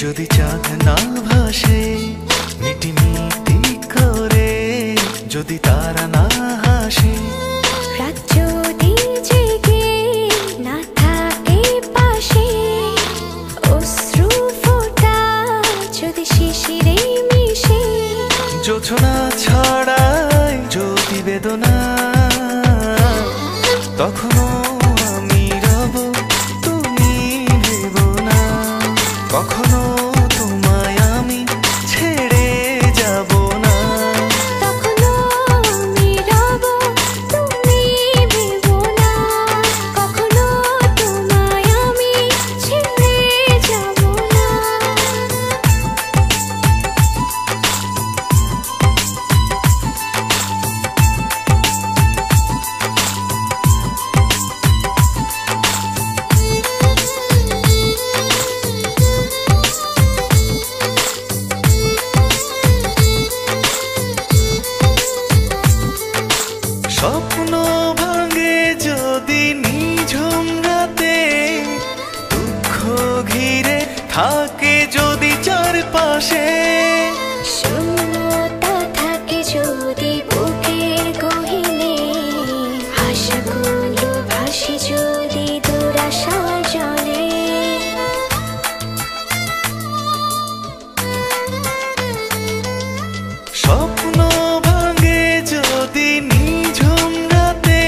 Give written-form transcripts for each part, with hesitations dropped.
যদি চাঁদ না ভাসে মিটি মিটি করে, যদি তারা না হাসে, রাত যদি জেগে না থাকে পাশে, অশ্রু ফোঁটা যদি শিশিরে মিশে, জোছনা ছড়ায় যদি বেদনা, তখনও আমি রব, তুমি ভেবো না। কখনো তোমায় আমি ছেড়ে যাব না, তখনও আমি রব, তুমি ভেবো না। কখনো তোমায় আমি ছেড়ে যাব না। স্বপ্ন ভাঙে যদি নিঝুম রাতে, দুঃখ ঘিরে থাকে যদি চারপাশে, শূন্যতা থাকে যদি বুকের গহীনে, আশাগুলো ভাসে যদি দুরাশার জলে। স্বপ্ন ভাঙে যদি নিঝুম রাতে,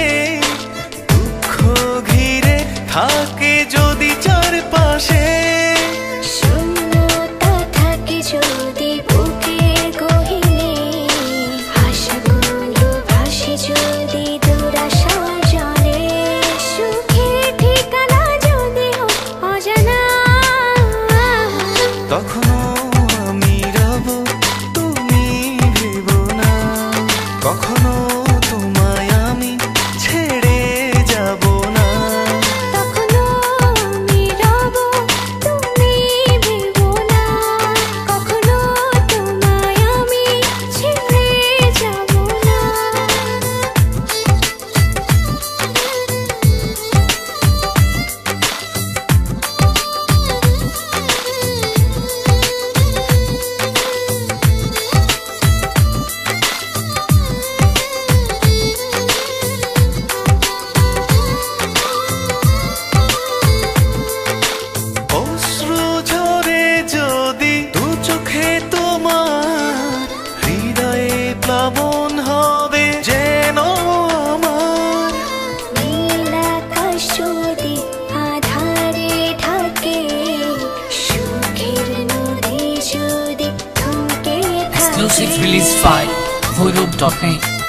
দুঃখ ঘিরে থাকে যদি চারপাশে, শূন্যতা থাকে যদি বুকের গহীনে, আশাগুলো ভাসে যদি দুরাশার জলে। সুখের ঠিকানা যদি হোক অজানা, তখনও আমি রব, তুমি ভেবো না। কখনো তোমায় আমি ছেড়ে যাব না, তখনও আমি রব, তুমি ভেবো না। কখনো তোমায় আমি ছেড়ে যাব না। অশ্রু ঝরে যদি দু চোখে তোমার, হৃদয়ে প্লাবন হবে যেন আমার। নীল আকাশ যদি আধারে ঢাকে, সুখের নদী যদি থমকে থাকে। Exclusive release by Bhoirub.net